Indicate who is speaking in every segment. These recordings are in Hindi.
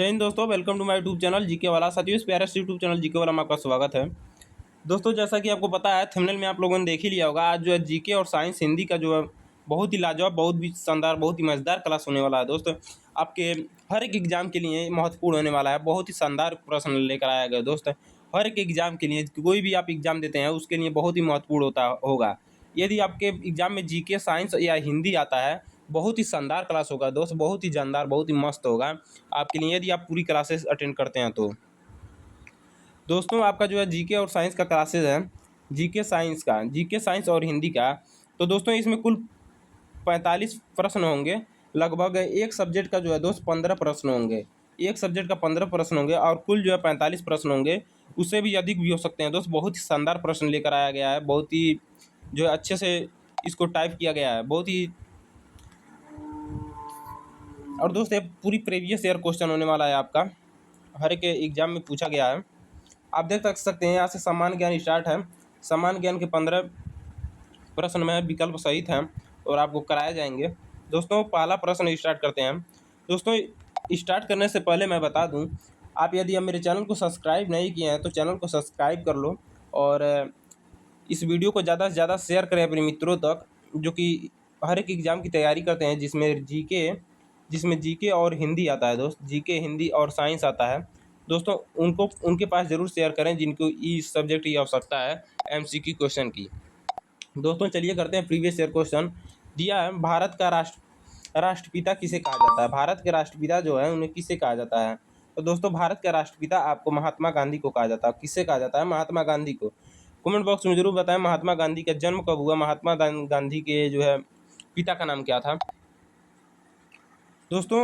Speaker 1: जय हिंद दोस्तों, welcome to my YouTube channel GK वाला। साथियों, इस प्यारे से यूट्यूब चैनल जीके वाला में आपका स्वागत है। दोस्तों, जैसा कि आपको पता है, थंबनेल में आप लोगों ने देख ही लिया होगा। आज जो है जीके और साइंस हिंदी का जो है बहुत ही लाजवाब, बहुत भी शानदार, बहुत ही मजेदार क्लास होने वाला है। दोस्त, आपके हर एक एग्जाम के लिए महत्वपूर्ण होने वाला है। बहुत ही शानदार प्रश्न लेकर आया गया दोस्त। हर एक एग्जाम के लिए, कोई भी आप एग्जाम देते हैं उसके लिए बहुत ही महत्वपूर्ण होगा। यदि आपके एग्जाम में जीके, साइंस या हिंदी आता है, बहुत ही शानदार क्लास होगा दोस्त, बहुत ही जानदार, बहुत ही मस्त होगा आपके लिए, यदि आप पूरी क्लासेस अटेंड करते हैं तो। दोस्तों, आपका जो है जीके और साइंस का क्लासेस है, जीके साइंस और हिंदी का। तो दोस्तों, इसमें कुल 45 प्रश्न होंगे। लगभग एक सब्जेक्ट का जो है दोस्त 15 प्रश्न होंगे। एक सब्जेक्ट का 15 प्रश्न होंगे और कुल जो है 45 प्रश्न होंगे। उससे भी अधिक भी हो सकते हैं दोस्त। बहुत ही शानदार प्रश्न लेकर आया गया है, बहुत ही जो है अच्छे से इसको टाइप किया गया है, बहुत ही। और दोस्त, ये पूरी प्रीवियस ईयर क्वेश्चन होने वाला है आपका, हर एक एग्जाम में पूछा गया है। आप देख सकते हैं, यहाँ से सामान्य ज्ञान स्टार्ट है। सामान्य ज्ञान के 15 प्रश्न में विकल्प सहित हैं और आपको कराए जाएंगे। दोस्तों, पहला प्रश्न स्टार्ट करते हैं। दोस्तों, स्टार्ट करने से पहले मैं बता दूं, आप यदि अब मेरे चैनल को सब्सक्राइब नहीं किए हैं तो चैनल को सब्सक्राइब कर लो और इस वीडियो को ज़्यादा से ज़्यादा शेयर करें अपने मित्रों तक, जो कि हर एक एग्ज़ाम की तैयारी करते हैं, जिसमें जीके और हिंदी आता है दोस्त, जीके, हिंदी और साइंस आता है। दोस्तों, उनके पास ज़रूर शेयर करें जिनको इस सब्जेक्ट की आवश्यकता है, एमसीक्यू क्वेश्चन की। दोस्तों, चलिए करते हैं प्रीवियस ईयर क्वेश्चन। दिया है, भारत का राष्ट्रपिता किसे कहा जाता है? भारत के राष्ट्रपिता जो है उन्हें किसे कहा जाता है? तो दोस्तों, भारत का राष्ट्रपिता आपको महात्मा गांधी को कहा जाता है। किससे कहा जाता है? महात्मा गांधी को। कमेंट बॉक्स में जरूर बताएं, महात्मा गांधी का जन्म कब हुआ, महात्मा गांधी के जो है पिता का नाम क्या था। दोस्तों,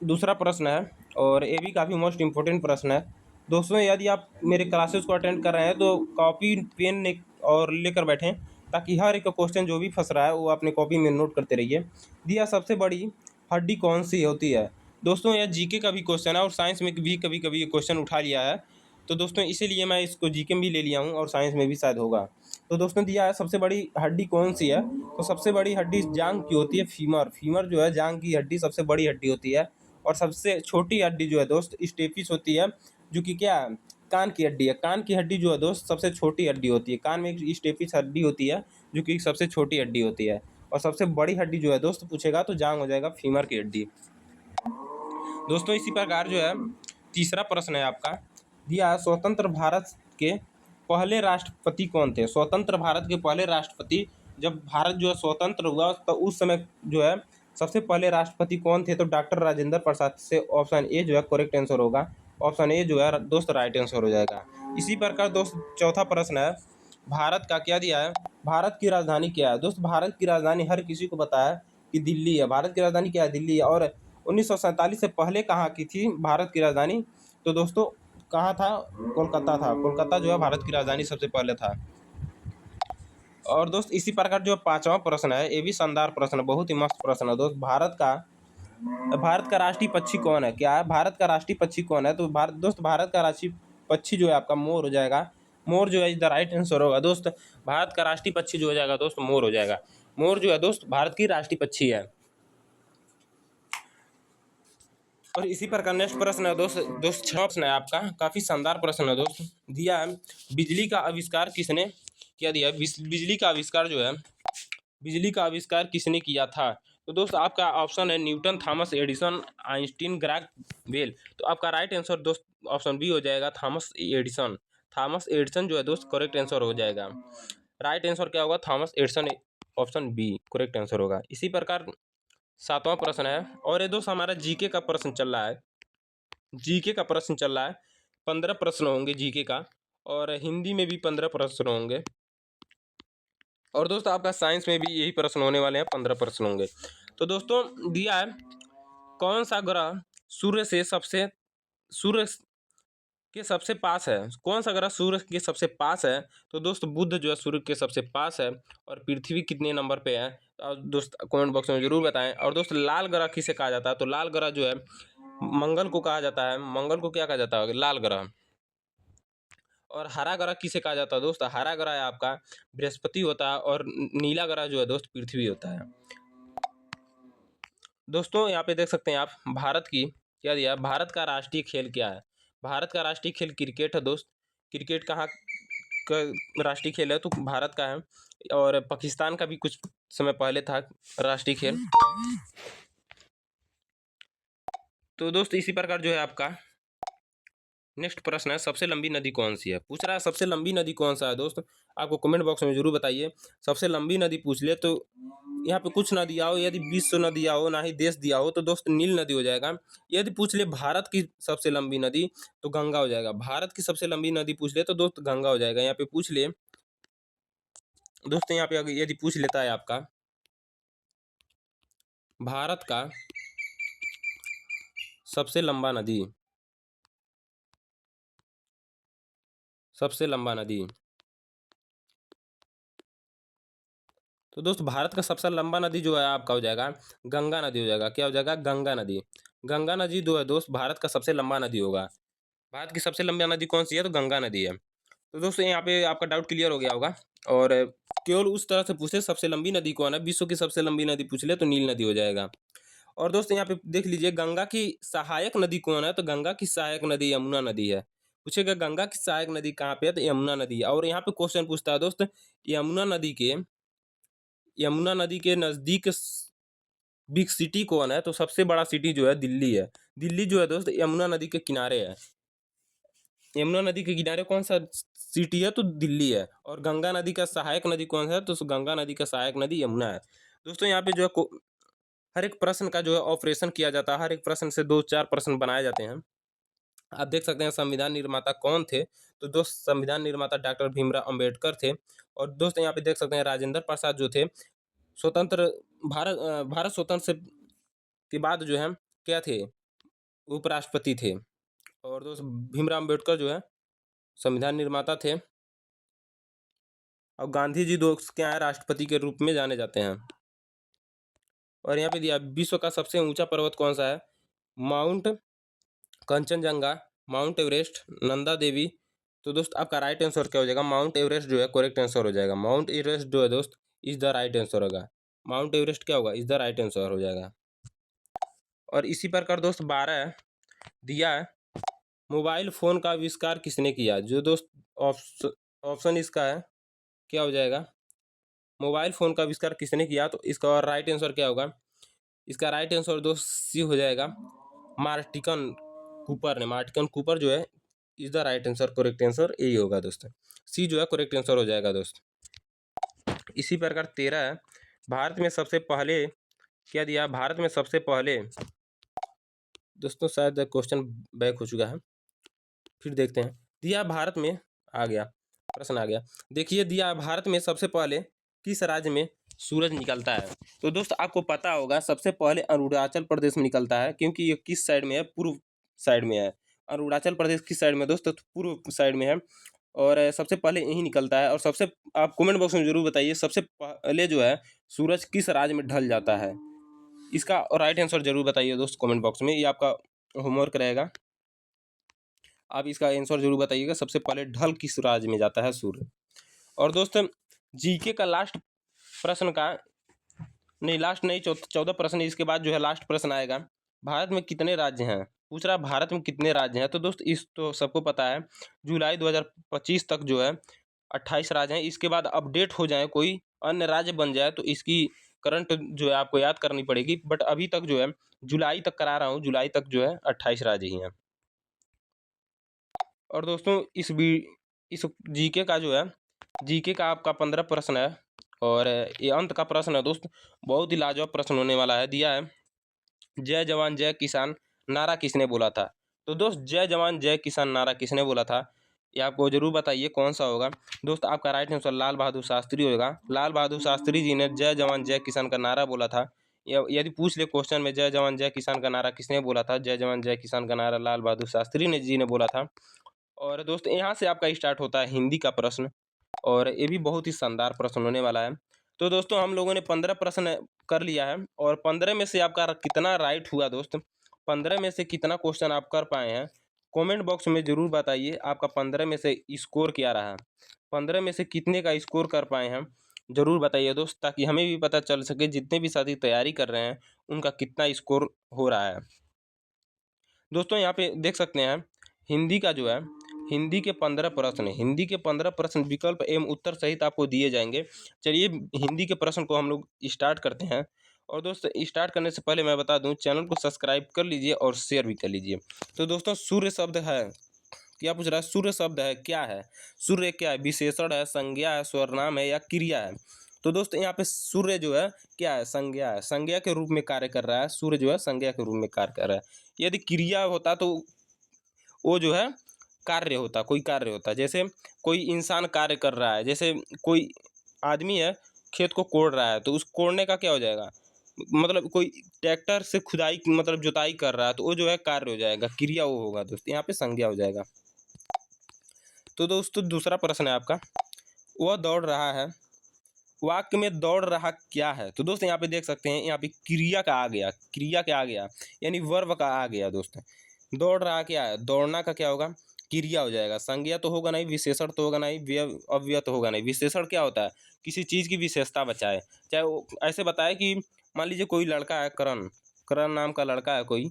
Speaker 1: दूसरा प्रश्न है और ये भी काफ़ी मोस्ट इम्पोर्टेंट प्रश्न है। दोस्तों, यदि आप मेरे क्लासेस को अटेंड कर रहे हैं तो कॉपी पेन और लेकर बैठें, ताकि हर एक क्वेश्चन जो भी फंस रहा है वो अपने कॉपी में नोट करते रहिए। दिया, सबसे बड़ी हड्डी कौन सी होती है? दोस्तों, यह जीके का भी क्वेश्चन है और साइंस में भी कभी कभी ये क्वेश्चन उठा लिया है। तो दोस्तों, इसीलिए मैं इसको जीके में भी ले लिया हूँ और साइंस में भी शायद होगा। तो दोस्तों, दिया है, सबसे बड़ी हड्डी कौन सी है? तो सबसे बड़ी हड्डी जांघ की होती है, फीमर। फीमर जो है जांघ की हड्डी सबसे बड़ी हड्डी होती है। और सबसे छोटी हड्डी जो है दोस्त स्टेपिस होती है, जो कि क्या है? कान की हड्डी है। कान की हड्डी जो है दोस्त सबसे छोटी हड्डी होती है। कान में एक स्टेपिस हड्डी होती है जो कि सबसे छोटी हड्डी होती है। और सबसे बड़ी हड्डी जो है दोस्त पूछेगा तो जांघ हो जाएगा, फीमर की हड्डी। दोस्तों, इसी प्रकार जो है तीसरा प्रश्न है आपका। दिया, स्वतंत्र भारत के पहले राष्ट्रपति कौन थे? स्वतंत्र भारत के पहले राष्ट्रपति, जब भारत जो है स्वतंत्र हुआ तो उस समय जो है सबसे पहले राष्ट्रपति कौन थे? तो डॉक्टर राजेंद्र प्रसाद से ऑप्शन ए जो है करेक्ट आंसर होगा। ऑप्शन ए जो है दोस्त राइट आंसर हो जाएगा। इसी प्रकार दोस्त चौथा प्रश्न है, भारत का क्या दिया है? भारत की राजधानी क्या है? दोस्त, भारत की राजधानी हर किसी को पता है कि दिल्ली है। भारत की राजधानी क्या है? दिल्ली है। और 1947 से पहले कहाँ की थी भारत की राजधानी? तो दोस्तों, कहाँ था? कोलकाता था। कोलकाता जो है भारत की राजधानी सबसे पहले था। और दोस्त, इसी प्रकार जो पांचवा प्रश्न है, ये भी शानदार प्रश्न है, बहुत ही मस्त प्रश्न है दोस्त। भारत का राष्ट्रीय पक्षी कौन है? क्या है? भारत का राष्ट्रीय पक्षी कौन है? तो भारत का राष्ट्रीय पक्षी जो है आपका मोर हो जाएगा। मोर जो है द राइट आंसर होगा दोस्त। भारत का राष्ट्रीय पक्षी जो हो जाएगा दोस्त, मोर हो जाएगा। मोर जो है दोस्त भारत की राष्ट्रीय पक्षी है। और इसी प्रकार नेक्स्ट प्रश्न है दोस्त छह प्रश्न है आपका, काफी शानदार प्रश्न है दोस्त। दिया है, बिजली का आविष्कार किसने किया? दिया है, बिजली का आविष्कार जो है, बिजली का आविष्कार किसने किया था? तो दोस्त, आपका ऑप्शन है Newton, Thomas Edison, Einstein, Graham Bell. तो आपका राइट आंसर दोस्त ऑप्शन बी हो जाएगा, थॉमस एडिसन। थॉमस एडिसन जो है दोस्त करेक्ट आंसर हो जाएगा। राइट आंसर क्या होगा? Thomas Edison, option B correct answer होगा। इसी प्रकार सातवां प्रश्न है, और ये दोस्त हमारा जीके का प्रश्न चल रहा है। जीके का प्रश्न चल रहा है, 15 प्रश्न होंगे जीके का, और हिंदी में भी 15 प्रश्न होंगे। और दोस्त, आपका साइंस में भी यही प्रश्न होने वाले हैं, 15 प्रश्न होंगे। तो दोस्तों, दिया है, कौन सा ग्रह सूर्य के सबसे पास है? कौन सा ग्रह सूर्य के सबसे पास है? तो दोस्त, बुध जो है सूर्य के सबसे पास है। और पृथ्वी कितने नंबर पे है? और दोस्त कमेंट बॉक्स में जरूर बताएं। और दोस्त, लाल ग्रह किसे कहा जाता है? तो लाल ग्रह जो है मंगल को कहा जाता है। मंगल को क्या कहा जाता है? लाल ग्रह। और हरा ग्रह किसे कहा जाता है? दोस्त, हरा ग्रह है आपका बृहस्पति होता है। और नीला ग्रह जो है दोस्त पृथ्वी होता है। दोस्तों, यहाँ पे देख सकते हैं आप, भारत की क्या दिया, भारत का राष्ट्रीय खेल क्या है? भारत का राष्ट्रीय खेल क्रिकेट है दोस्त। क्रिकेट कहाँ का राष्ट्रीय खेल है? तो भारत का है। और पाकिस्तान का भी कुछ समय पहले था राष्ट्रीय खेल। तो दोस्त इसी प्रकार जो है आपका नेक्स्ट प्रश्न है, सबसे लंबी नदी कौन सी है? पूछ रहा है सबसे लंबी नदी कौन सा है दोस्त। आपको कमेंट बॉक्स में जरूर बताइए। सबसे लंबी नदी पूछ ले तो यहाँ पे कुछ ना दिया हो, यदि विश्व न दिया हो, ना ही देश दिया हो, तो दोस्त नील नदी हो जाएगा। यदि पूछ ले भारत की सबसे लंबी नदी तो गंगा हो जाएगा। भारत की सबसे लंबी नदी पूछ ले तो दोस्त गंगा हो जाएगा। यहाँ पे पूछ ले दोस्त, यहाँ पे यदि पूछ लेता है आपका भारत का सबसे लंबा नदी, सबसे लंबा नदी, तो दोस्त भारत का सबसे लंबा नदी जो है आपका हो जाएगा गंगा नदी हो जाएगा। क्या हो जाएगा? गंगा नदी। गंगा नदी जो है दोस्त भारत का सबसे लंबा नदी होगा। भारत की सबसे लंबी नदी कौन सी है? तो गंगा नदी है। तो दोस्तों यहाँ पे आपका डाउट क्लियर हो गया होगा। और केवल उस तरह से पूछे सबसे लंबी नदी कौन है, विश्व की सबसे लंबी नदी पूछ ले तो नील नदी हो जाएगा। और दोस्तों यहाँ पे देख लीजिए गंगा की सहायक नदी कौन है? तो गंगा की सहायक नदी यमुना नदी है। पूछेगा गंगा की सहायक नदी कहाँ पे है? तो यमुना नदी है। और यहाँ पे क्वेश्चन पूछता है दोस्त, यमुना नदी के यमुना नदी के नजदीक बिग सिटी कौन है? तो सबसे बड़ा सिटी जो है दिल्ली है। दिल्ली जो है दोस्त यमुना नदी के किनारे है। यमुना नदी के किनारे कौन सा सिटी है? तो दिल्ली है। और गंगा नदी का सहायक नदी कौन सा है? तो गंगा नदी का सहायक नदी यमुना है। दोस्तों यहाँ पे जो है हर एक प्रश्न का जो है ऑपरेशन किया जाता है। हर एक प्रश्न से 2-4 प्रश्न बनाए जाते हैं। आप देख सकते हैं संविधान निर्माता कौन थे? तो दोस्त संविधान निर्माता डॉक्टर भीमराव अंबेडकर थे। और दोस्त यहाँ पे देख सकते हैं राजेंद्र प्रसाद जो थे स्वतंत्र भारत स्वतंत्र से के बाद जो है क्या थे? उपराष्ट्रपति थे। और दोस्त भीमराव अम्बेडकर जो है संविधान निर्माता थे। और गांधी जी दोस्त क्या है? राष्ट्रपति के रूप में जाने जाते हैं। और यहाँ पे दिया विश्व का सबसे ऊंचा पर्वत कौन सा है? Mount Kanchenjunga, Mount Everest, Nanda Devi. तो दोस्त आपका राइट आंसर क्या हो जाएगा? माउंट एवरेस्ट जो है करेक्ट आंसर हो जाएगा। माउंट एवरेस्ट जो है दोस्त इज द राइट आंसर होगा। माउंट एवरेस्ट क्या होगा? इज द राइट आंसर हो जाएगा। और इसी प्रकार दोस्त 12 दिया है, मोबाइल फ़ोन का आविष्कार किसने किया? जो दोस्त ऑप्शन इसका है क्या हो जाएगा? मोबाइल फ़ोन का आविष्कार किसने किया? तो इसका राइट आंसर क्या होगा? इसका राइट आंसर दोस्त सी हो जाएगा, मार्टिकन कूपर ने। मार्टिकन कूपर जो है is the right answer, correct answer यही होगा दोस्त। सी जो है करेक्ट आंसर हो जाएगा दोस्त। इसी प्रकार 13 है, भारत में सबसे पहले क्या दिया? भारत में सबसे पहले दोस्तों शायद क्वेश्चन बैक हो चुका है, फिर देखते हैं। दिया भारत में आ गया, प्रश्न आ गया। देखिए दिया भारत में सबसे पहले किस राज्य में सूरज निकलता है? तो दोस्त आपको पता होगा सबसे पहले अरुणाचल प्रदेश में निकलता है, क्योंकि ये किस साइड में है? पूर्व साइड में है। अरुणाचल प्रदेश किस साइड में दोस्त? तो पूर्व साइड में है। और सबसे पहले यही निकलता है। और सबसे आप कमेंट बॉक्स में जरूर बताइए सबसे पहले जो है सूरज किस राज्य में ढल जाता है? इसका राइट आंसर जरूर बताइए दोस्त कमेंट बॉक्स में, ये आपका होमवर्क रहेगा। आप इसका आंसर जरूर बताइएगा सबसे पहले ढल किस राज्य में जाता है सूर्य। और दोस्त जीके का लास्ट प्रश्न का नहीं, लास्ट नहीं, 14 प्रश्न, इसके बाद जो है लास्ट प्रश्न आएगा। भारत में कितने राज्य हैं? पूछ रहा भारत में कितने राज्य हैं? तो दोस्त इस तो सबको पता है, जुलाई 2025 तक जो है 28 राज्य हैं। इसके बाद अपडेट हो जाए, कोई अन्य राज्य बन जाए तो इसकी करंट जो है आपको याद करनी पड़ेगी। बट अभी तक जो है जुलाई तक करा रहा हूँ, जुलाई तक जो है 28 राज्य ही हैं। और दोस्तों इस जीके का जो है जीके का आपका 15 प्रश्न है। और ये अंत का प्रश्न है दोस्त, बहुत ही लाजवाब प्रश्न होने वाला है। दिया है जय जवान जय किसान नारा किसने बोला था? तो दोस्त जय जवान जय किसान नारा किसने बोला था, ये आपको जरूर बताइए कौन सा होगा। दोस्त आपका राइट आंसर लाल बहादुर शास्त्री होगा। लाल बहादुर शास्त्री जी ने जय जवान जय किसान का नारा बोला था। यदि पूछ ले क्वेश्चन में जय जवान जय किसान का नारा किसने बोला था? जय जवान जय किसान का नारा लाल बहादुर शास्त्री जी ने बोला था। और दोस्त यहाँ से आपका स्टार्ट होता है हिंदी का प्रश्न, और ये भी बहुत ही शानदार प्रश्न होने वाला है। तो दोस्तों हम लोगों ने 15 प्रश्न कर लिया है। और 15 में से आपका कितना राइट हुआ दोस्त? 15 में से कितना क्वेश्चन आप कर पाए हैं? कमेंट बॉक्स में ज़रूर बताइए आपका 15 में से स्कोर क्या रहा। 15 में से कितने का स्कोर कर पाए हैं ज़रूर बताइए दोस्त, ताकि हमें भी पता चल सके जितने भी साथी तैयारी कर रहे हैं उनका कितना स्कोर हो रहा है। दोस्तों यहाँ पे देख सकते हैं हिंदी का जो है, हिंदी के 15 प्रश्न, हिंदी के 15 प्रश्न विकल्प एवं उत्तर सहित आपको दिए जाएंगे। चलिए हिंदी के प्रश्न को हम लोग स्टार्ट करते हैं। और दोस्तों स्टार्ट करने से पहले मैं बता दूं, चैनल को सब्सक्राइब कर लीजिए और शेयर भी कर लीजिए। तो दोस्तों सूर्य शब्द है, क्या पूछ रहा है? सूर्य शब्द है, क्या है? सूर्य क्या है? विशेषण है, संज्ञा है, सर्वनाम है या क्रिया है? तो दोस्तों यहाँ पे सूर्य जो है क्या है? संज्ञा है, संज्ञा के रूप में कार्य कर रहा है। सूर्य जो है संज्ञा के रूप में कार्य कर रहा है। यदि क्रिया होता तो वो जो है कार्य होता, कोई कार्य होता। जैसे कोई इंसान कार्य कर रहा है, जैसे कोई आदमी है खेत को कोड़ रहा है, तो उस कोड़ने का क्या हो जाएगा? मतलब कोई ट्रैक्टर से खुदाई मतलब जुताई कर रहा है, तो वो जो है कार्य हो जाएगा, क्रिया वो होगा दोस्त, यहाँ पे संज्ञा हो जाएगा। तो दोस्तों दूसरा प्रश्न है आपका, वह दौड़ रहा है, वाक्य में दौड़ रहा क्या है? तो दोस्त यहाँ पे देख सकते हैं, यहाँ पे क्रिया का आ गया, क्रिया क्या आ गया? यानी वर्ब का आ गया दोस्त। दौड़ रहा क्या है? दौड़ना का क्या होगा? क्रिया हो जाएगा। संज्ञा तो होगा नहीं, विशेषण तो होगा नहीं, अव्यय तो होगा नहीं। विशेषण क्या होता है? किसी चीज़ की विशेषता बताए, चाहे वो ऐसे बताए कि मान लीजिए कोई लड़का है करण, करण नाम का लड़का है कोई,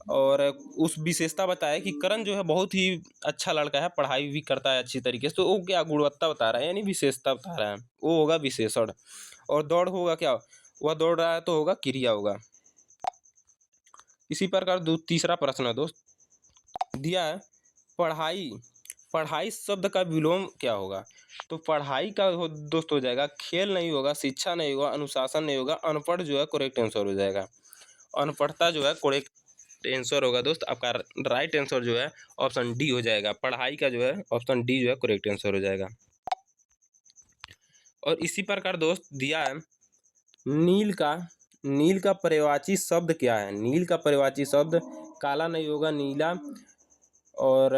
Speaker 1: और उस विशेषता बताया कि करण जो है बहुत ही अच्छा लड़का है, पढ़ाई भी करता है अच्छी तरीके से, तो वो क्या गुणवत्ता बता रहा है, यानी विशेषता बता रहा है, वो होगा विशेषण। और दौड़ होगा क्या? वह दौड़ रहा है तो होगा क्रिया होगा। इसी प्रकार तीसरा प्रश्न है दोस्त, दिया है पढ़ाई, पढ़ाई शब्द का विलोम क्या होगा? तो पढ़ाई का दोस्त हो जाएगा खेल नहीं होगा, शिक्षा नहीं होगा, अनुशासन नहीं होगा, अनपढ़ जो है करेक्ट आंसर हो जाएगा। अनपढ़ता जो है करेक्ट आंसर होगा दोस्त। आपका राइट आंसर जो है ऑप्शन डी हो जाएगा। पढ़ाई का जो है ऑप्शन डी जो है करेक्ट आंसर हो जाएगा। और इसी प्रकार दोस्त दिया है नील का, नील का पर्यायवाची शब्द क्या है? नील का पर्यायवाची शब्द काला नहीं होगा, नीला, और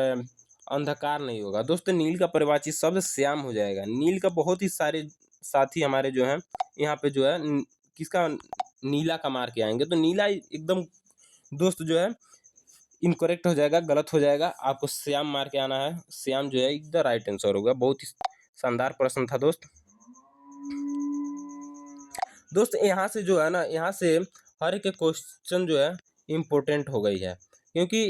Speaker 1: अंधकार नहीं होगा दोस्त। नील का पर्यायवाची शब्द श्याम हो जाएगा। नील का बहुत ही सारे साथी हमारे जो हैं यहाँ पे जो है किसका नीला का मार के आएंगे, तो नीला एकदम दोस्त जो है इनकरेक्ट हो जाएगा, गलत हो जाएगा। आपको श्याम मार के आना है, श्याम जो है एकदम राइट आंसर होगा। बहुत ही शानदार प्रश्न था दोस्त। दोस्त यहाँ से जो है ना, यहाँ से हर एक क्वेश्चन जो है इम्पोर्टेंट हो गई है, क्योंकि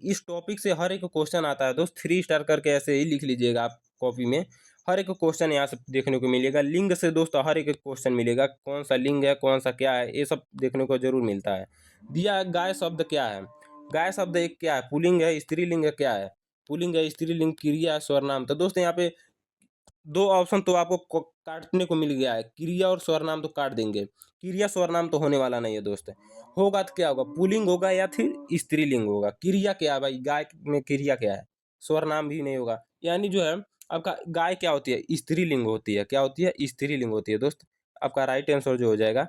Speaker 1: इस टॉपिक से हर एक क्वेश्चन आता है दोस्त। 3 स्टार करके ऐसे ही लिख लीजिएगा आप कॉपी में, हर एक क्वेश्चन यहाँ से देखने को मिलेगा। लिंग से दोस्तों हर एक क्वेश्चन मिलेगा, कौन सा लिंग है, कौन सा क्या है, ये सब देखने को जरूर मिलता है। दिया है गाय शब्द क्या है? गाय शब्द एक क्या है? पुल्लिंग है, स्त्रीलिंग है, क्या है? पुल्लिंग है, स्त्रीलिंग, क्रिया है, सर्वनाम। तो दोस्त यहाँ पे 2 ऑप्शन तो आपको काटने को मिल गया है, क्रिया और सर्वनाम तो काट देंगे। क्रिया सर्वनाम तो होने वाला नहीं है दोस्त। होगा तो क्या होगा? पुल्लिंग होगा या फिर स्त्रीलिंग होगा। क्रिया क्या है भाई? गाय में क्रिया क्या है? सर्वनाम भी नहीं होगा। यानी जो है आपका गाय क्या होती है? स्त्रीलिंग होती है। क्या होती है? स्त्रीलिंग होती है दोस्त। आपका राइट आंसर जो हो जाएगा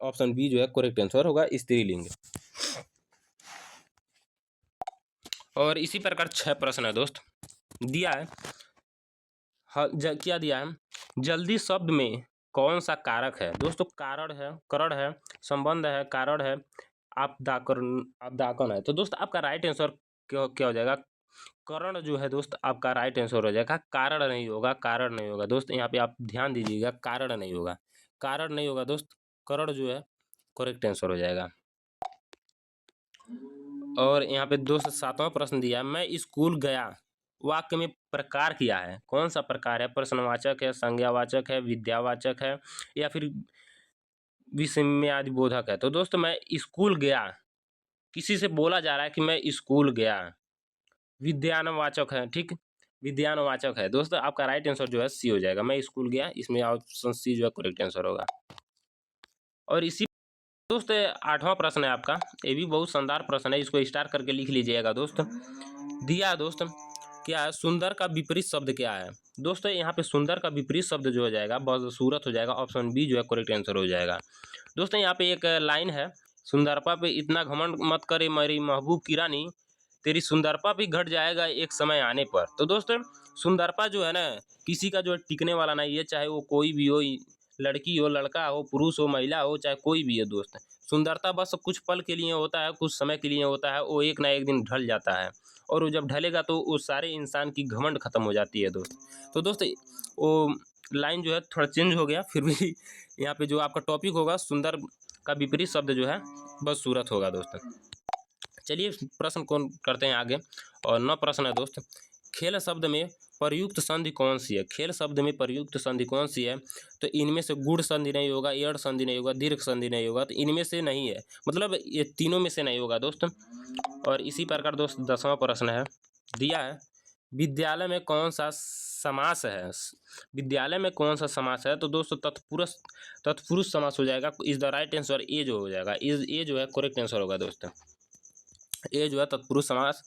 Speaker 1: ऑप्शन बी जो है करेक्ट आंसर होगा, स्त्रीलिंग। और इसी प्रकार 6 प्रश्न है दोस्त। दिया है क्या दिया है? जल्दी शब्द में कौन सा कारक है? दोस्तों कारण है, करण है, संबंध है, कारण है, आपदाकन है। तो दोस्त आपका राइट आंसर क्या हो जाएगा? करण जो है दोस्त आपका राइट आंसर हो जाएगा। कारण नहीं होगा, कारण नहीं होगा दोस्त। यहाँ पे आप ध्यान दीजिएगा, कारण नहीं होगा, कारण नहीं होगा दोस्त। करण जो है करेक्ट आंसर हो जाएगा। और यहाँ पे दोस्त 7वां प्रश्न दिया है, मैं स्कूल गया वाक्य में प्रकार किया है, कौन सा प्रकार है? प्रश्नवाचक है, संज्ञावाचक है, विद्यावाचक है, या फिर विस्मयादिबोधक है? तो दोस्तों मैं स्कूल गया, किसी से बोला जा रहा है कि मैं स्कूल गया, विज्ञानवाचक है, ठीक, विज्ञानवाचक है दोस्तों। आपका राइट आंसर जो है सी हो जाएगा, मैं स्कूल गया, इसमें ऑप्शन सी जो है करेक्ट आंसर होगा। और इसी दोस्त 8वां प्रश्न है आपका, ये भी बहुत शानदार प्रश्न है, इसको स्टार करके लिख लीजिएगा दोस्त। दिया दोस्त क्या है? सुंदर का विपरीत शब्द क्या है? दोस्तों यहाँ पे सुंदर का विपरीत शब्द जो हो जाएगा बदसूरत हो जाएगा। ऑप्शन बी जो है करेक्ट आंसर हो जाएगा। दोस्तों यहाँ पे एक लाइन है, सुंदरपा पे इतना घमंड मत करे मेरी महबूब की रानी, तेरी सुंदरपा भी घट जाएगा एक समय आने पर। तो दोस्तों सुंदरपा जो है ना, किसी का जो है टिकने वाला नहीं है, चाहे वो कोई भी हो, लड़की हो, लड़का हो, पुरुष हो, महिला हो, चाहे कोई भी हो दोस्त। सुंदरता बस कुछ पल के लिए होता है, कुछ समय के लिए होता है, वो एक ना एक दिन ढल जाता है, और वो जब ढलेगा तो उस सारे इंसान की घमंड खत्म हो जाती है दोस्त। तो दोस्त वो लाइन जो है थोड़ा चेंज हो गया, फिर भी यहाँ पे जो आपका टॉपिक होगा सुंदर का विपरीत शब्द जो है बदसूरत होगा दोस्त। चलिए प्रश्न कौन करते हैं आगे। और 9 प्रश्न है दोस्त, खेल शब्द में प्रयुक्त संधि कौन सी है? खेल शब्द में प्रयुक्त संधि कौन सी है? तो इनमें से गुण संधि नहीं होगा, एड़ संधि नहीं होगा, दीर्घ संधि नहीं होगा, तो इनमें से नहीं है, मतलब ये तीनों में से नहीं होगा दोस्त। और इसी प्रकार दोस्त 10वां प्रश्न है, दिया है विद्यालय में कौन सा समास है? विद्यालय में कौन सा समास है? तो दोस्तों तत्पुरुष समास हो जाएगा। Is the right answer A जो हो जाएगा, इज ए जो है करेक्ट आंसर होगा दोस्तों। ए जो है तत्पुरुष समास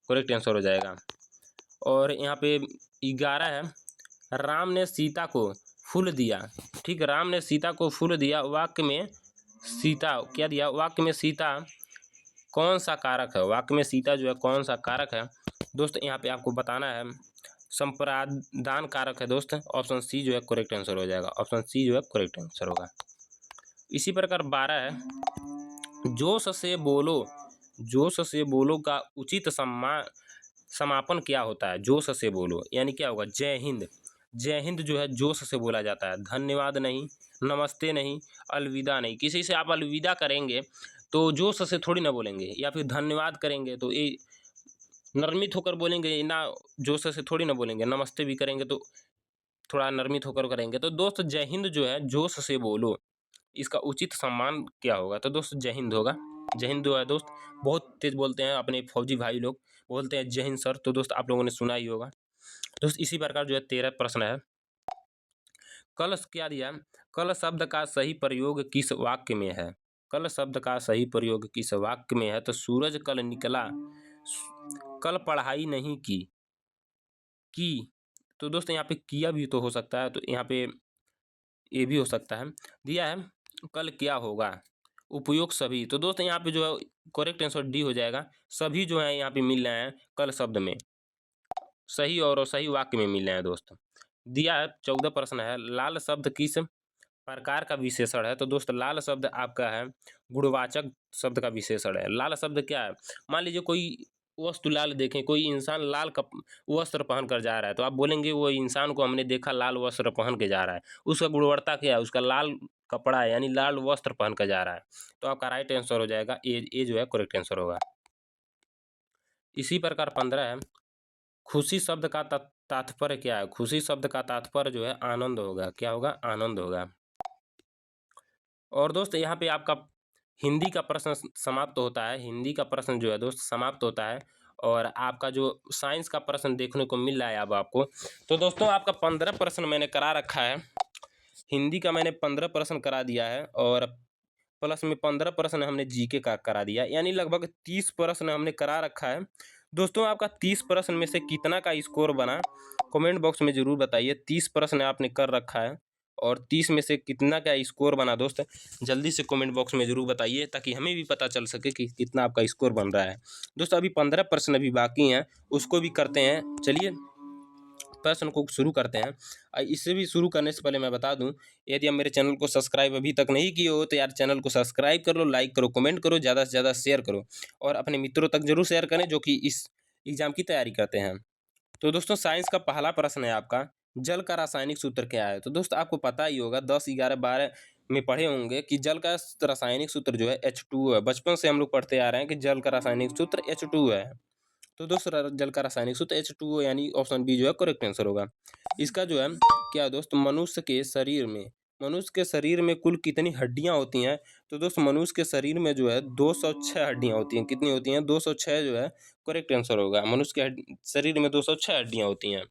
Speaker 1: करेक्ट आंसर हो जाएगा। और यहाँ पे 11 है, राम ने सीता को फूल दिया। ठीक, राम ने सीता को फूल दिया, वाक्य में सीता क्या दिया? वाक्य में सीता कौन सा कारक है? वाक्य में सीता जो है कौन सा कारक है? दोस्त यहाँ पे आपको बताना है, संप्रादान कारक है दोस्त। ऑप्शन सी जो है करेक्ट आंसर हो जाएगा, ऑप्शन सी जो है करेक्ट आंसर होगा। इसी प्रकार 12 है, जोश से बोलो, जोश से बोलो का उचित समापन क्या होता है? जोश से बोलो यानी क्या होगा? जय हिंद। जय हिंद जो है जोश से बोला जाता है, धन्यवाद नहीं, नमस्ते नहीं, अलविदा नहीं। किसी से आप अलविदा करेंगे तो जोश से थोड़ी ना बोलेंगे, या फिर धन्यवाद करेंगे तो ये नर्मित होकर बोलेंगे ना, जोश से थोड़ी ना बोलेंगे। नमस्ते भी करेंगे तो थोड़ा नर्मित होकर करेंगे। तो दोस्त जय हिंद जो है जोश से बोलो, इसका उचित सम्मान क्या होगा? तो दोस्त जय हिंद होगा। जय हिंद जो है दोस्त बहुत तेज बोलते हैं अपने फौजी भाई लोग, बोलते हैं जय हिंद सर। तो दोस्त आप लोगों ने सुना ही होगा दोस्त। इसी प्रकार जो है 13 प्रश्न है, कल क्या दिया? कल शब्द का सही प्रयोग किस वाक्य में है? कल शब्द का सही प्रयोग किस वाक्य में है? तो सूरज कल निकला, कल पढ़ाई नहीं की। तो दोस्त यहाँ पे किया भी तो हो सकता है, तो यहाँ पे ये भी हो सकता है। दिया है कल क्या होगा? उपयोग सभी। तो दोस्त यहाँ पे जो है करेक्ट आंसर डी हो जाएगा। सभी जो है यहाँ पे मिल रहे हैं कल शब्द में, सही और सही वाक्य में मिल रहे हैं दोस्त। दिया है 14 प्रश्न है, लाल शब्द किस प्रकार का विशेषण है? तो दोस्त लाल शब्द आपका है गुणवाचक शब्द का विशेषण है। लाल शब्द क्या है? मान लीजिए कोई वस्तु लाल देखें, कोई इंसान लाल वस्त्र पहन कर जा रहा है, तो आप बोलेंगे वो इंसान को हमने देखा लाल वस्त्र पहन के जा रहा है। उसका गुणवत्ता क्या है? उसका लाल कपड़ा है, यानी लाल वस्त्र पहन कर जा रहा है। तो आपका राइट आंसर हो जाएगा ए जो है करेक्ट आंसर होगा। इसी प्रकार 15 है, खुशी शब्द का तात्पर्य क्या है? खुशी शब्द का तात्पर्य जो है आनंद होगा। क्या होगा? आनंद होगा। और दोस्त यहाँ पे आपका हिंदी का प्रश्न समाप्त होता है। हिंदी का प्रश्न जो है दोस्त समाप्त होता है। और आपका जो साइंस का प्रश्न देखने को मिल रहा है अब आपको, तो दोस्तों आपका 15 प्रश्न मैंने करा रखा है। हिंदी का मैंने 15 प्रश्न करा दिया है, और प्लस में 15 प्रश्न हमने जीके का करा दिया, यानी लगभग 30 प्रश्न हमने करा रखा है। दोस्तों आपका 30 प्रश्न में से कितना का स्कोर बना कमेंट बॉक्स में ज़रूर बताइए। 30 प्रश्न आपने कर रखा है, और 30 में से कितना का स्कोर बना दोस्त जल्दी से कमेंट बॉक्स में ज़रूर बताइए, ताकि हमें भी पता चल सके कि कितना आपका स्कोर बन रहा है। दोस्तों अभी 15 प्रश्न अभी बाकी हैं, उसको भी करते हैं। चलिए प्रश्न को शुरू करते हैं। इससे भी शुरू करने से पहले मैं बता दूं, यदि आप मेरे चैनल को सब्सक्राइब अभी तक नहीं किए हो तो यार चैनल को सब्सक्राइब कर लो, लाइक करो, कमेंट करो, ज़्यादा से ज़्यादा शेयर करो, और अपने मित्रों तक जरूर शेयर करें जो कि इस एग्ज़ाम की तैयारी करते हैं। तो दोस्तों साइंस का पहला प्रश्न है आपका, जल का रासायनिक सूत्र क्या है? तो दोस्त आपको पता ही होगा, 10, 11, 12 में पढ़े होंगे कि जल का रासायनिक सूत्र जो है H2O है। बचपन से हम लोग पढ़ते आ रहे हैं कि जल का रासायनिक सूत्र H2O है। तो दोस्त जल का रासायनिक सूत्र H2O, यानी ऑप्शन बी जो है करेक्ट आंसर होगा। इसका जो है क्या दोस्त, मनुष्य के शरीर में कुल कितनी हड्डियां होती हैं? तो दोस्त मनुष्य के शरीर में जो है 206 हड्डियां होती हैं। कितनी होती हैं? 206 जो है करेक्ट आंसर होगा। मनुष्य के शरीर में 206 हड्डियां होती हैं।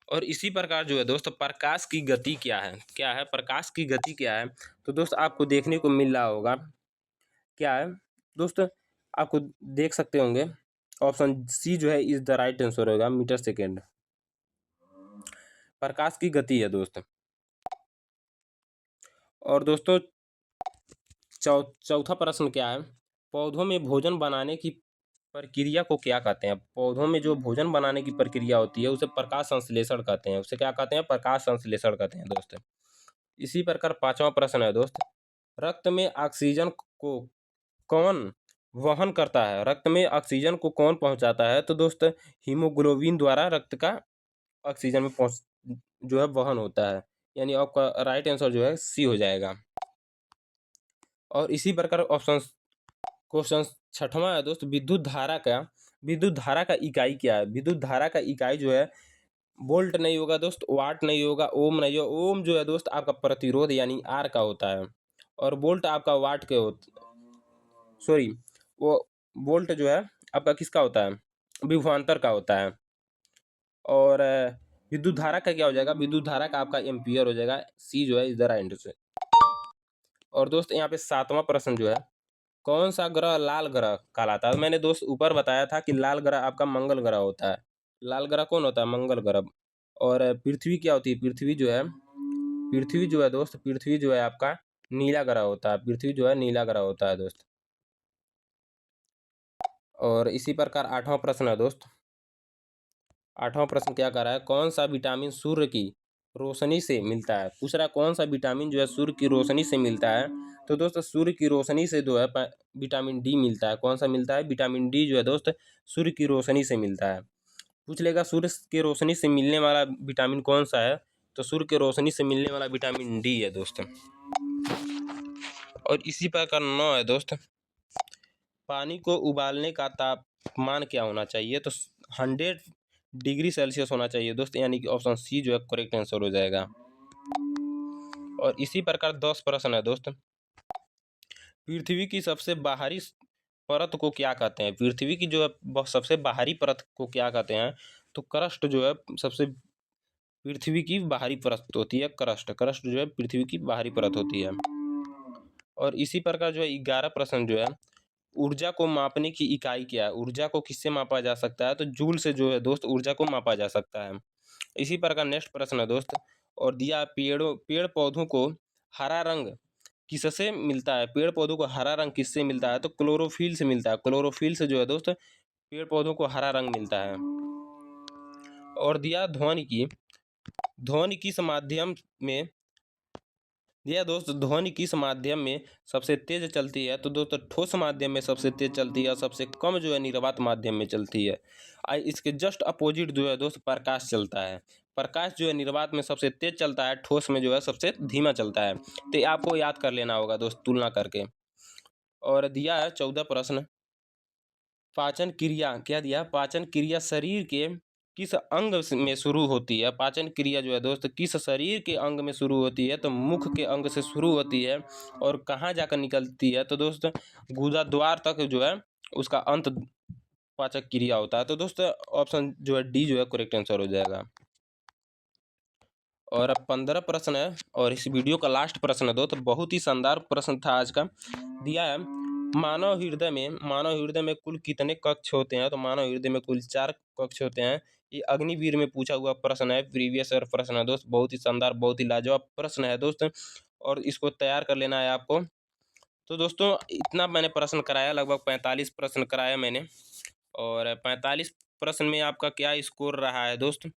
Speaker 1: और इसी प्रकार जो है दोस्त प्रकाश की गति क्या है? क्या है प्रकाश की गति क्या है? तो दोस्त आपको देखने को मिल रहा होगा, क्या है दोस्त, आपको देख सकते होंगे, ऑप्शन सी जो है इज द राइट आंसर होगा, मीटर सेकेंड प्रकाश की गति है दोस्त। और दोस्तों चौथा प्रश्न क्या है, पौधों में भोजन बनाने की प्रक्रिया को क्या कहते हैं? पौधों में जो भोजन बनाने की प्रक्रिया होती है उसे प्रकाश संश्लेषण कहते हैं। उसे क्या कहते हैं? प्रकाश संश्लेषण कहते हैं दोस्त। इसी प्रकार 5वां प्रश्न है दोस्त, रक्त में ऑक्सीजन को कौन वहन करता है? रक्त में ऑक्सीजन को कौन पहुंचाता है? तो दोस्त हीमोग्लोबिन द्वारा रक्त का ऑक्सीजन में पहुंच जो है वहन होता है, यानी आपका राइट आंसर जो है सी हो जाएगा। और इसी प्रकार ऑप्शन क्वेश्चन 6वां है दोस्त, विद्युत धारा का इकाई क्या है? विद्युत धारा का इकाई जो है वोल्ट नहीं होगा दोस्त, वाट नहीं होगा, ओम नहीं होगा। ओम जो है दोस्त आपका प्रतिरोध यानी आर का होता है, और वोल्ट आपका वाट के सॉरी, वो वोल्ट जो है आपका किसका होता है? विभवांतर का होता है। और विद्युत धारा का क्या हो जाएगा? विद्युत धारा का आपका एम्पियर हो जाएगा। सी जो है इधर एंड से। और दोस्त यहाँ पे 7वां प्रश्न जो है, कौन सा ग्रह लाल ग्रह कहलाता है? मैंने दोस्त ऊपर बताया था कि लाल ग्रह आपका मंगल ग्रह होता है। लाल ग्रह कौन होता है? मंगल ग्रह। और पृथ्वी क्या होती है? पृथ्वी जो है दोस्त, पृथ्वी जो है आपका नीला ग्रह होता है। पृथ्वी जो है नीला ग्रह होता है दोस्त। और इसी प्रकार 8वां प्रश्न है दोस्त। 8वां प्रश्न क्या कह रहा है? कौन सा विटामिन सूर्य की रोशनी से मिलता है? पूछ रहा है कौन सा विटामिन जो है सूर्य की रोशनी से मिलता है। तो दोस्त सूर्य की रोशनी से जो है विटामिन डी मिलता है। कौन सा मिलता है? विटामिन डी जो है दोस्त सूर्य की रोशनी से मिलता है। पूछ लेगा सूर्य की रोशनी से मिलने वाला विटामिन कौन सा है? तो सूर्य की रोशनी से मिलने वाला विटामिन डी है दोस्त। और इसी प्रकार 9 है दोस्त, पानी को उबालने का तापमान क्या होना चाहिए? तो 100 डिग्री सेल्सियस होना चाहिए दोस्त, यानी कि ऑप्शन सी जो है करेक्ट आंसर हो जाएगा। और इसी प्रकार 10 प्रश्न है दोस्त, पृथ्वी की सबसे बाहरी परत को क्या कहते हैं? पृथ्वी की जो है सबसे बाहरी परत को क्या कहते हैं? तो क्रस्ट जो है सबसे पृथ्वी की बाहरी परत होती है। क्रस्ट जो है पृथ्वी की बाहरी परत होती है। और इसी प्रकार जो है 11 प्रश्न जो है, ऊर्जा को मापने की इकाई क्या है? ऊर्जा को किससे मापा जा सकता है? तो जूल से जो है दोस्त ऊर्जा को मापा जा सकता है। इसी प्रकार नेक्स्ट प्रश्न है दोस्त, और दिया पेड़ पौधों को हरा रंग किससे मिलता है? पेड़ पौधों को हरा रंग किससे मिलता है? तो क्लोरोफिल से मिलता है। क्लोरोफिल से जो है दोस्त पेड़ पौधों को हरा रंग मिलता है। और दिया ध्वनि किस माध्यम में दिया दोस्त, ध्वनि किस माध्यम में सबसे तेज चलती है? तो दोस्तों ठोस माध्यम में सबसे तेज चलती है, और सबसे कम जो है निर्वात माध्यम में चलती है। इसके जस्ट अपोजिट जो है दोस्त प्रकाश चलता है। प्रकाश जो है निर्वात में सबसे तेज चलता है, ठोस में जो है सबसे धीमा चलता है। तो आपको याद कर लेना होगा दोस्त तुलना करके। और दिया है 14 प्रश्न, पाचन क्रिया क्या दिया? पाचन क्रिया शरीर के किस अंग में शुरू होती है? पाचन क्रिया जो है दोस्त किस शरीर के अंग में शुरू होती है? तो मुख के अंग से शुरू होती है। और कहाँ जाकर निकलती है? तो दोस्त गुदा द्वार तक जो है उसका अंत पाचक क्रिया होता है। तो दोस्त ऑप्शन जो है डी जो है करेक्ट आंसर हो जाएगा। और अब 15 प्रश्न है, और इस वीडियो का लास्ट प्रश्न है दोस्त, बहुत ही शानदार प्रश्न था आज का। दिया है मानव हृदय में कुल कितने कक्ष होते हैं? तो मानव हृदय में कुल 4 कक्ष होते हैं। ये अग्निवीर में पूछा हुआ प्रश्न है, प्रीवियस ईयर प्रश्न है दोस्त। बहुत ही शानदार, बहुत ही लाजवाब प्रश्न है दोस्त, और इसको तैयार कर लेना है आपको। तो दोस्तों इतना मैंने प्रश्न कराया, लगभग 45 प्रश्न कराया मैंने। और 45 प्रश्न में आपका क्या स्कोर रहा है दोस्त?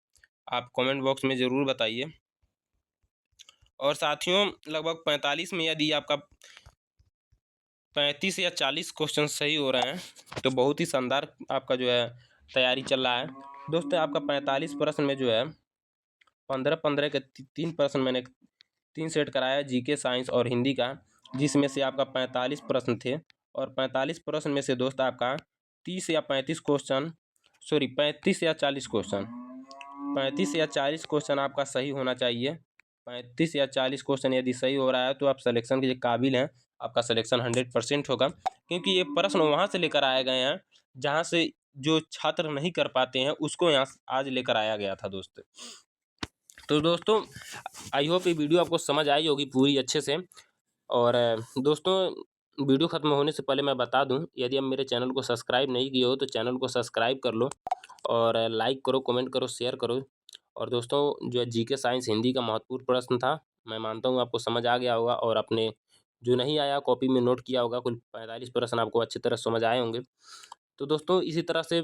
Speaker 1: आप कमेंट बॉक्स में ज़रूर बताइए। और साथियों लगभग 45 में यदि आपका 35 या 40 क्वेश्चन सही हो रहे हैं, तो बहुत ही शानदार आपका जो है तैयारी चल रहा है दोस्तों। आपका 45 प्रश्न में जो है 15 के 3 प्रश्न मैंने 3 सेट कराया, जीके, साइंस और हिंदी का, जिसमें से आपका 45 प्रश्न थे। और 45 प्रश्न में से दोस्त आपका 30 या 35 क्वेश्चन, 35 या 40 क्वेश्चन, 35 या 40 क्वेश्चन आपका सही होना चाहिए। 35 या 40 क्वेश्चन यदि सही हो रहा है तो आप सिलेक्शन के काबिल हैं, आपका सिलेक्शन 100% होगा। क्योंकि ये प्रश्न वहाँ से लेकर आए गए हैं जहाँ से जो छात्र नहीं कर पाते हैं, उसको यहाँ आज लेकर आया गया था दोस्त। तो दोस्तों आई होप ये वीडियो आपको समझ आई होगी पूरी अच्छे से। और दोस्तों वीडियो ख़त्म होने से पहले मैं बता दूं, यदि आप मेरे चैनल को सब्सक्राइब नहीं किए हो तो चैनल को सब्सक्राइब कर लो, और लाइक करो, कमेंट करो, शेयर करो। और दोस्तों जो है जीके साइंस हिंदी का महत्वपूर्ण प्रश्न था, मैं मानता हूँ आपको समझ आ गया होगा, और अपने जो नहीं आया कॉपी में नोट किया होगा, कुल 45 प्रश्न आपको अच्छी तरह समझ आए होंगे। तो दोस्तों इसी तरह से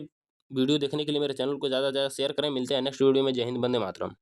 Speaker 1: वीडियो देखने के लिए मेरे चैनल को ज़्यादा से ज़्यादा शेयर करें। मिलते हैं नेक्स्ट वीडियो में। जय हिंद, वंदे मातरम।